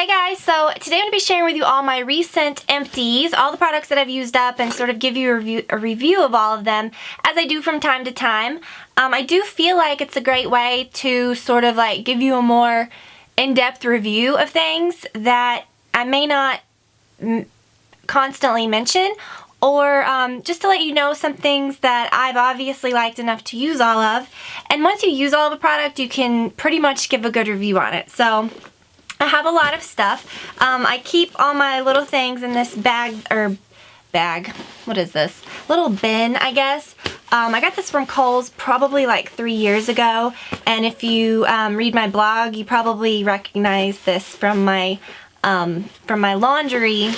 Hey guys, so today I'm going to be sharing with you all my recent empties, all the products that I've used up, and sort of give you a review of all of them, as I do from time to time. I do feel like it's a great way to sort of like give you a more in-depth review of things that I may not constantly mention, or just to let you know some things that I've obviously liked enough to use all of. And once you use all of a product, you can pretty much give a good review on it. So I have a lot of stuff. I keep all my little things in this what is this? Little bin, I guess. I got this from Kohl's probably like 3 years ago, and if you read my blog, you probably recognize this from my laundry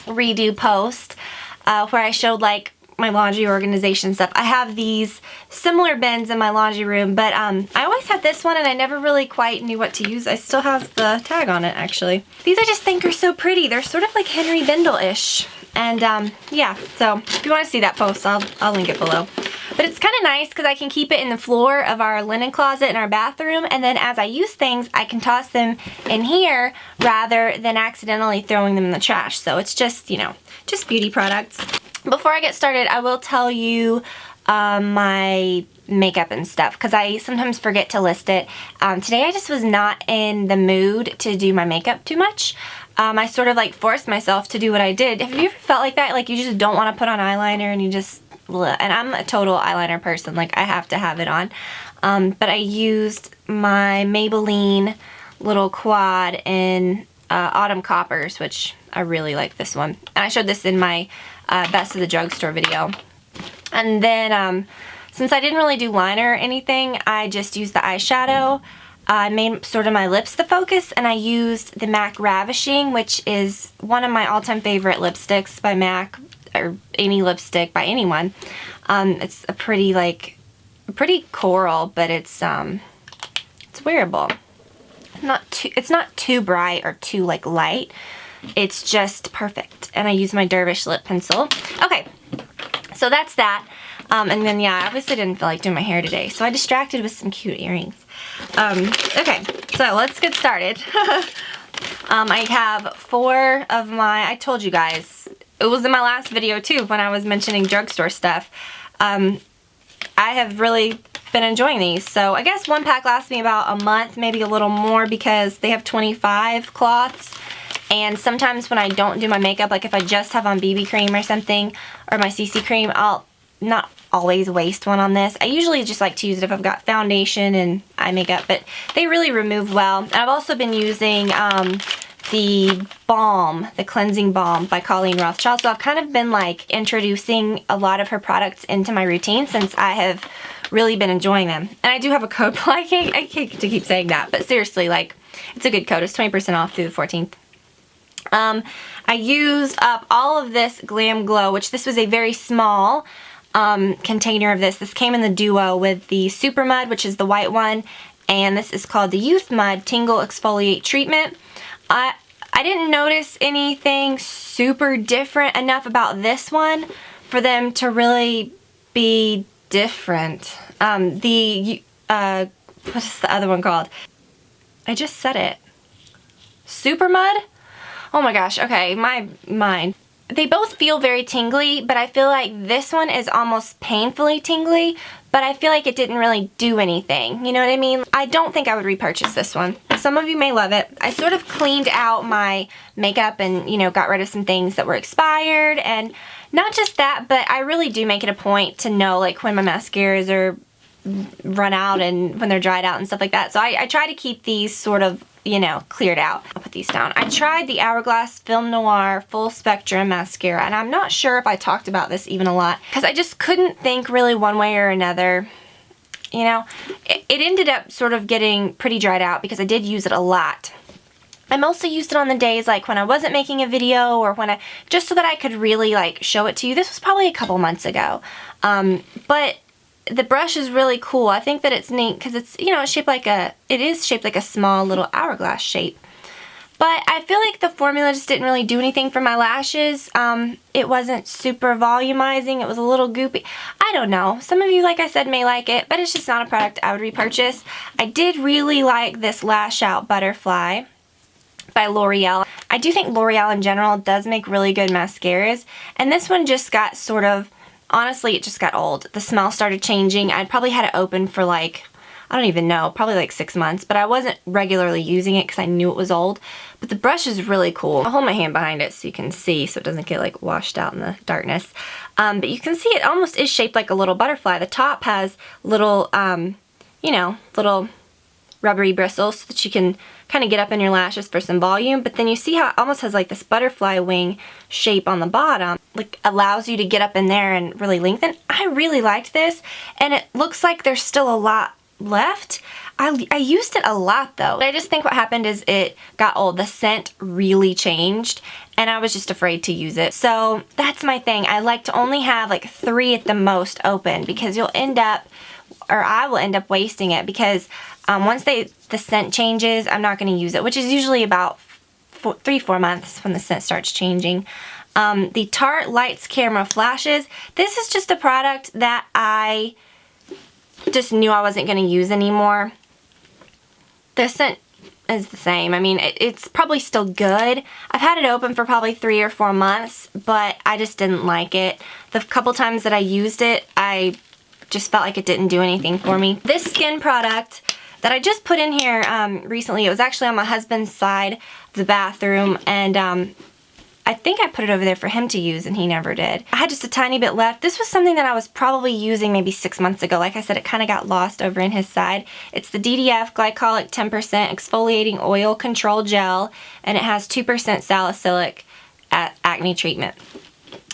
redo post, where I showed like my laundry organization stuff. I have these similar bins in my laundry room, but I always had this one and I never really quite knew what to use. I still have the tag on it, actually. These I just think are so pretty. They're sort of like Henry Bendel-ish. And yeah, so if you want to see that post, I'll link it below. But it's kind of nice because I can keep it in the floor of our linen closet in our bathroom, and then as I use things, I can toss them in here rather than accidentally throwing them in the trash. So it's just, you know, just beauty products. Before I get started, I will tell you my makeup and stuff, because I sometimes forget to list it. Today I just was not in the mood to do my makeup too much. I sort of like forced myself to do what I did. Have you ever felt like that? Like you just don't want to put on eyeliner and you just, bleh. And I'm a total eyeliner person. Like I have to have it on. But I used my Maybelline little quad in Autumn Coppers, which I really like this one. And I showed this in my Best of the Drugstore video. And then since I didn't really do liner or anything, I just used the eyeshadow. I made sort of my lips the focus, and I used the MAC Ravishing, which is one of my all-time favorite lipsticks by MAC, or any lipstick by anyone. It's a pretty coral, but it's wearable. It's not too bright or too like light. It's just perfect. And I use my Dervish lip pencil. Okay, so that's that. And then yeah, I obviously didn't feel like doing my hair today, so I distracted with some cute earrings. Okay, so let's get started. I have 4 of my, I told you guys, it was in my last video too when I was mentioning drugstore stuff. I have really been enjoying these. So I guess one pack lasts me about a month, maybe a little more, because they have 25 cloths. And sometimes when I don't do my makeup, like if I just have on BB cream or something, or my CC cream, I'll not always waste one on this. I usually just like to use it if I've got foundation and eye makeup, but they really remove well. And I've also been using the Balm, the cleansing balm by Colleen. So I've kind of been like introducing a lot of her products into my routine since I have really been enjoying them. And I do have a code. I hate to keep saying that, but seriously, like, it's a good code. It's 20% off through the 14th. I used up all of this Glam Glow, which this was a very small container of this. This came in the duo with the Super Mud, which is the white one, and this is called the Youth Mud Tingle Exfoliate Treatment. I didn't notice anything super different enough about this one for them to really be different. What is the other one called? I just said it. Super Mud? Oh my gosh, okay, my mind. They both feel very tingly, but I feel like this one is almost painfully tingly, but I feel like it didn't really do anything. You know what I mean? I don't think I would repurchase this one. Some of you may love it. I sort of cleaned out my makeup and, you know, got rid of some things that were expired, and not just that, but I really do make it a point to know like when my mascaras are run out and when they're dried out and stuff like that. So I try to keep these sort of, you know, cleared out. I'll put these down. I tried the Hourglass Film Noir Full Spectrum Mascara, and I'm not sure if I talked about this even a lot, because I just couldn't think really one way or another. You know, it ended up sort of getting pretty dried out because I did use it a lot. I mostly used it on the days like when I wasn't making a video, or when just so that I could really like show it to you. This was probably a couple months ago. But the brush is really cool. I think that it's neat because it's, you know, it is shaped like a small little hourglass shape. But I feel like the formula just didn't really do anything for my lashes. It wasn't super volumizing. It was a little goopy. I don't know. Some of you, like I said, may like it, but it's just not a product I would repurchase. I did really like this Lash Out Butterfly by L'Oreal. I do think L'Oreal in general does make really good mascaras, and this one just got sort of, honestly, it just got old. The smell started changing. I'd probably had it open for like, I don't even know, probably like 6 months, but I wasn't regularly using it because I knew it was old. But the brush is really cool. I'll hold my hand behind it so you can see, so it doesn't get like washed out in the darkness. But you can see it almost is shaped like a little butterfly. The top has little, you know, little rubbery bristles so that you can kind of get up in your lashes for some volume. But then you see how it almost has like this butterfly wing shape on the bottom, like allows you to get up in there and really lengthen. I really liked this, and it looks like there's still a lot left. I used it a lot though. I just think what happened is it got old. The scent really changed, and I was just afraid to use it. So that's my thing. I like to only have like 3 at the most open, because you'll end up, or I will end up wasting it, because once the scent changes, I'm not going to use it, which is usually about 3-4 months when the scent starts changing. The Tarte Lights Camera Flashes. This is just a product that I just knew I wasn't going to use anymore. The scent is the same. I mean, it's probably still good. I've had it open for probably 3 or 4 months, but I just didn't like it. The couple times that I used it, I just felt like it didn't do anything for me. This skin product that I just put in here recently, it was actually on my husband's side of the bathroom, and I think I put it over there for him to use, and he never did. I had just a tiny bit left. This was something that I was probably using maybe 6 months ago. Like I said, it kind of got lost over in his side. It's the DDF Glycolic 10% Exfoliating Oil Control Gel, and it has 2% salicylic acne treatment.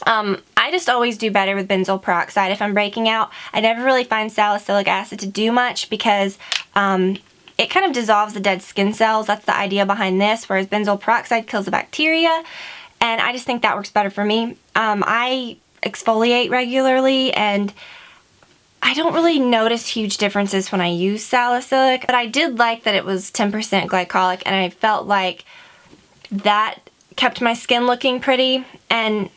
I just always do better with benzoyl peroxide if I'm breaking out. I never really find salicylic acid to do much, because it kind of dissolves the dead skin cells. That's the idea behind this, whereas benzoyl peroxide kills the bacteria. And I just think that works better for me. I exfoliate regularly, and I don't really notice huge differences when I use salicylic, but I did like that it was 10% glycolic, and I felt like that kept my skin looking pretty. And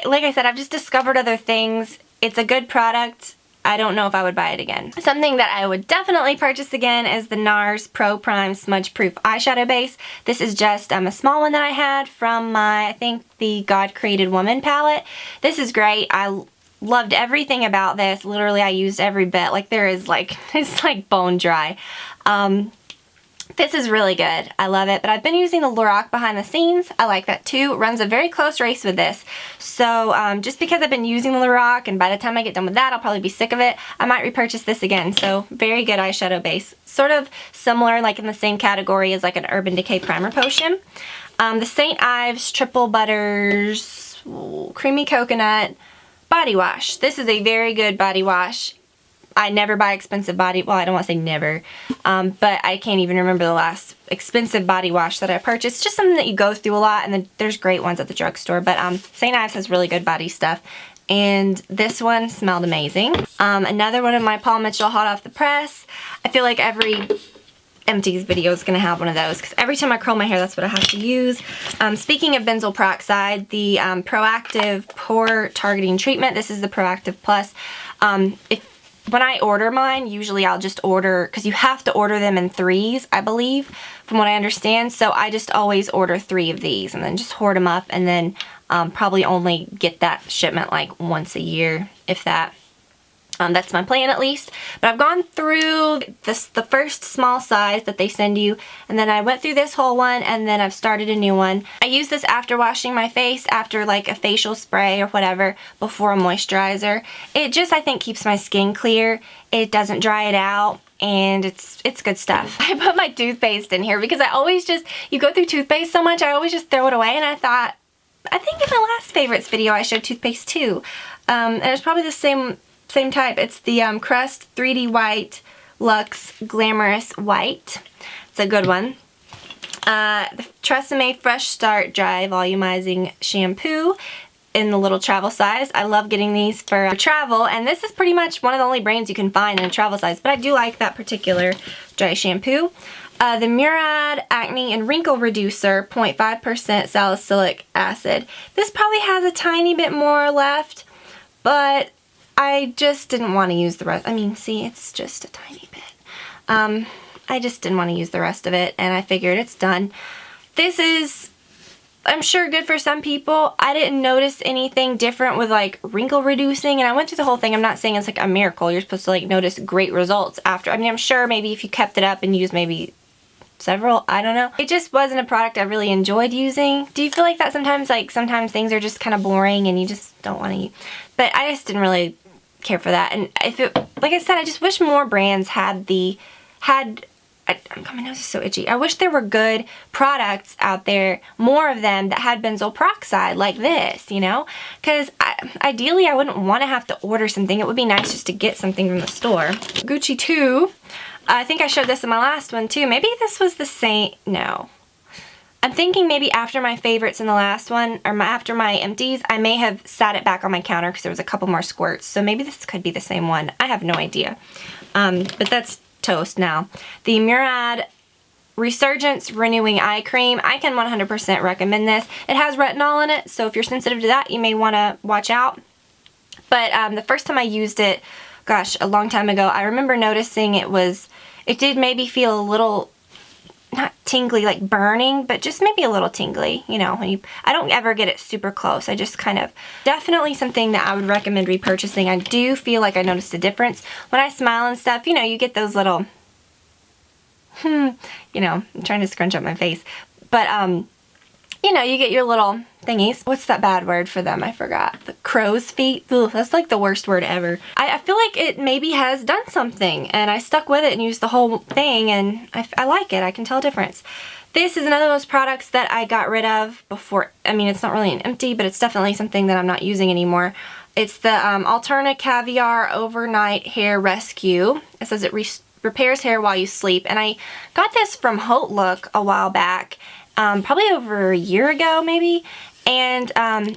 like I said, I've just discovered other things. It's a good product. I don't know if I would buy it again. Something that I would definitely purchase again is the NARS Pro Prime Smudge Proof Eyeshadow Base. This is just a small one that I had from my, I think, the God Created Woman palette. This is great. I loved everything about this. Literally, I used every bit. Like, there is like, it's like bone dry. This is really good. I love it. But I've been using the Lorac Behind the Scenes. I like that too. It runs a very close race with this. So just because I've been using the Lorac, and by the time I get done with that, I'll probably be sick of it, I might repurchase this again. So very good eyeshadow base. Sort of similar, like in the same category as like an Urban Decay Primer Potion. The St. Ives Triple Butters Creamy Coconut Body Wash. This is a very good body wash. I never buy expensive well, I don't want to say never, but I can't even remember the last expensive body wash that I purchased. Just something that you go through a lot, and then there's great ones at the drugstore, but St. Ives has really good body stuff, and this one smelled amazing. Another one of my Paul Mitchell Hot Off the Press. I feel like every Empties video is going to have one of those, because every time I curl my hair, that's what I have to use. Speaking of benzoyl peroxide, the Proactive Pore Targeting Treatment, this is the Proactive Plus. When I order mine, usually I'll just order, because you have to order them in 3s, I believe, from what I understand. So I just always order 3 of these, and then just hoard them up, and then probably only get that shipment like once a year, if that. That's my plan, at least. But I've gone through the first small size that they send you, and then I went through this whole one, and then I've started a new one. I use this after washing my face, after like a facial spray or whatever, before a moisturizer. It just, I think, keeps my skin clear. It doesn't dry it out, and it's good stuff. I put my toothpaste in here because I always just, you go through toothpaste so much, I always just throw it away, and I thought, I think in my last favorites video I showed toothpaste too. And it's probably the same type. It's the Crest 3D White Luxe Glamorous White. It's a good one. The Tresemme Fresh Start Dry Volumizing Shampoo in the little travel size. I love getting these for travel, and this is pretty much one of the only brands you can find in a travel size, but I do like that particular dry shampoo. The Murad Acne and Wrinkle Reducer 0.5% Salicylic Acid. This probably has a tiny bit more left, but I just didn't want to use the rest. I mean, see, it's just a tiny bit. I just didn't want to use the rest of it, and I figured it's done. This is, I'm sure, good for some people. I didn't notice anything different with like wrinkle reducing, and I went through the whole thing. I'm not saying it's like a miracle. You're supposed to like notice great results after. I mean, I'm sure maybe if you kept it up and used maybe several, I don't know. It just wasn't a product I really enjoyed using. Do you feel like that sometimes? Like sometimes things are just kind of boring and you just don't want to use. But I just didn't really care for that. And if it, like I said, I just wish more brands had my nose is so itchy. I wish there were good products out there, more of them, that had benzoyl peroxide like this, you know? Because ideally I wouldn't want to have to order something. It would be nice just to get something from the store. Gucci 2. I think I showed this in my last one too. Maybe this was the same. No. I'm thinking maybe after my favorites in the last one, or after my empties, I may have sat it back on my counter because there was a couple more squirts. So maybe this could be the same one. I have no idea. But that's toast now. The Murad Resurgence Renewing Eye Cream. I can 100% recommend this. It has retinol in it, so if you're sensitive to that, you may want to watch out. But the first time I used it, gosh, a long time ago, I remember noticing it did maybe feel a little, not tingly, like burning, but just maybe a little tingly, you know. I don't ever get it super close. I just kind of, definitely something that I would recommend repurchasing. I do feel like I noticed a difference. When I smile and stuff, you know, you get those little, you know, I'm trying to scrunch up my face. But, you know, you get your little thingies. What's that bad word for them? I forgot. The crow's feet. Ugh, that's like the worst word ever. I feel like it maybe has done something, and I stuck with it and used the whole thing, and I like it. I can tell a difference. This is another of those products that I got rid of before. I mean, it's not really an empty, but it's definitely something that I'm not using anymore. It's the Alterna Caviar Overnight Hair Rescue. It says it repairs hair while you sleep, and I got this from Haute Look a while back. Probably over a year ago maybe, and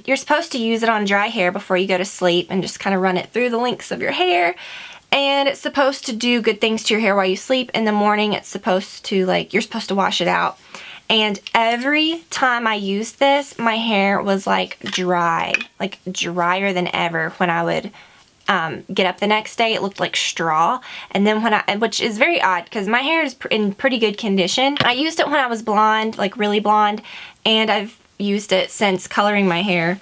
you're supposed to use it on dry hair before you go to sleep and just kind of run it through the links of your hair, and it's supposed to do good things to your hair while you sleep. In the morning it's supposed to, like, you're supposed to wash it out, and every time I used this, my hair was like dry, like drier than ever. When I would get up the next day, it looked like straw. And then which is very odd because my hair is in pretty good condition. I used it when I was blonde, like really blonde, and I've used it since coloring my hair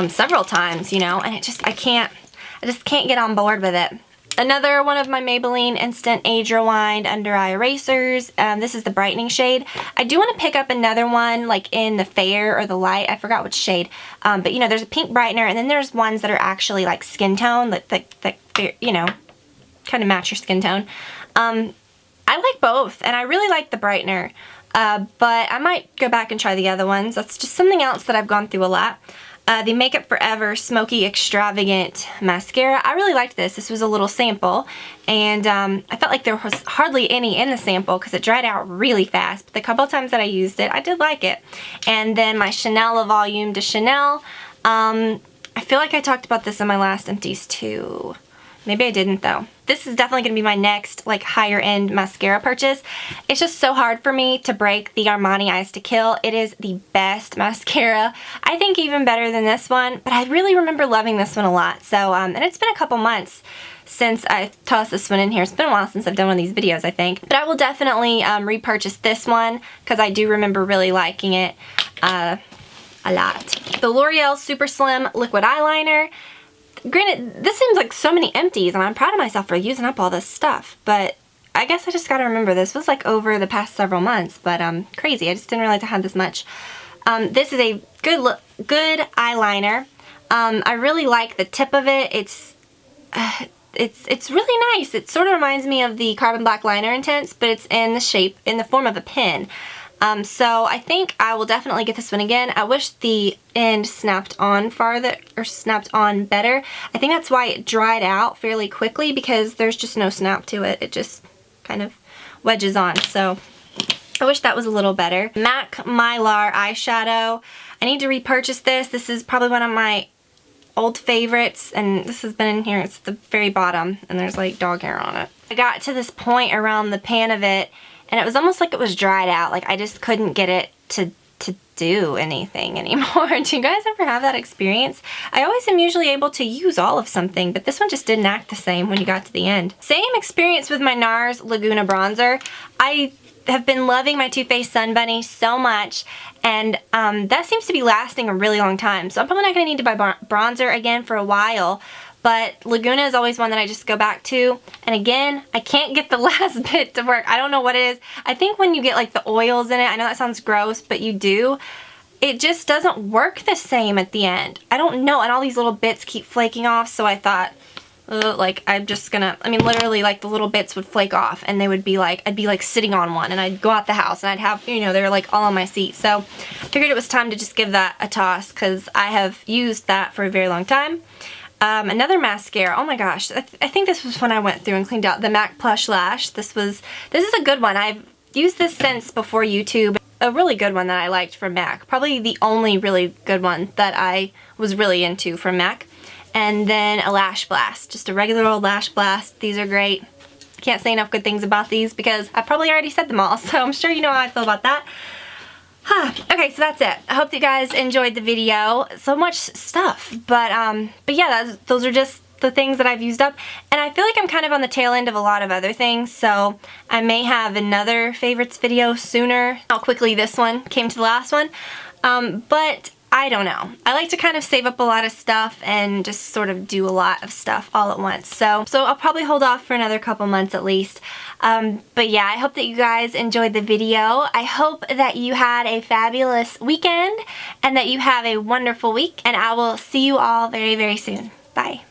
several times, you know, and I just can't get on board with it. Another one of my Maybelline Instant Age Rewind Under Eye Erasers. This is the brightening shade. I do want to pick up another one like in the fair or the light. I forgot which shade. But you know, there's a pink brightener, and then there's ones that are actually like skin tone that you know, kind of match your skin tone. I like both, and I really like the brightener. But I might go back and try the other ones. That's just something else that I've gone through a lot. The Makeup Forever Smoky Extravagant Mascara. I really liked this. This was a little sample, and I felt like there was hardly any in the sample because it dried out really fast, but the couple of times that I used it, I did like it. And then my Chanel Volume de Chanel. I feel like I talked about this in my last empties too. Maybe I didn't though. This is definitely going to be my next like higher end mascara purchase. It's just so hard for me to break the Armani Eyes to Kill. It is the best mascara. I think even better than this one, but I really remember loving this one a lot. So, and it's been a couple months since I tossed this one in here. It's been a while since I've done one of these videos, I think. But I will definitely repurchase this one because I do remember really liking it a lot. The L'Oreal Super Slim Liquid Eyeliner. Granted, this seems like so many empties, and I'm proud of myself for using up all this stuff, but I guess I just gotta remember this was like over the past several months, but crazy. I just didn't realize I had this much. This is a good eyeliner. I really like the tip of it. It's really nice. It sort of reminds me of the Carbon Black Liner Intense, but it's in the form of a pen. So I think I will definitely get this one again. I wish the end snapped on farther, or snapped on better. I think that's why it dried out fairly quickly, because there's just no snap to it. It just kind of wedges on. So I wish that was a little better. MAC Mylar eyeshadow. I need to repurchase this. This is probably one of my old favorites, and this has been in here. It's the very bottom, and there's like dog hair on it. I got to this point around the pan of it, and it was almost like it was dried out. Like I just couldn't get it to do anything anymore. Do you guys ever have that experience? I always am usually able to use all of something, but this one just didn't act the same when you got to the end. Same experience with my NARS Laguna bronzer. I have been loving my Too Faced Sun Bunny so much, and that seems to be lasting a really long time. So I'm probably not going to need to buy bronzer again for a while. But Laguna is always one that I just go back to. And again, I can't get the last bit to work. I don't know what it is. I think when you get like the oils in it, I know that sounds gross, but you do, it just doesn't work the same at the end. I don't know, and all these little bits keep flaking off, so I thought, like, I'm just gonna, I mean, literally, like, the little bits would flake off, and they would be like, I'd be like sitting on one, and I'd go out the house, and I'd have, you know, they were like all on my seat. So I figured it was time to just give that a toss, because I have used that for a very long time. Another mascara, oh my gosh, I think this was when I went through and cleaned out the MAC Plush Lash. This is a good one. I've used this since before YouTube. A really good one that I liked from MAC. Probably the only really good one that I was really into from MAC. And then a Lash Blast, just a regular old Lash Blast. These are great. Can't say enough good things about these because I probably already said them all, so I'm sure you know how I feel about that. Okay, so that's it. I hope that you guys enjoyed the video. So much stuff, but yeah, those are just the things that I've used up, and I feel like I'm kind of on the tail end of a lot of other things, so I may have another favorites video sooner. How quickly this one came to the last one, but I don't know. I like to kind of save up a lot of stuff and just sort of do a lot of stuff all at once. So I'll probably hold off for another couple months at least. But yeah, I hope that you guys enjoyed the video. I hope that you had a fabulous weekend and that you have a wonderful week, and I will see you all very, very soon. Bye.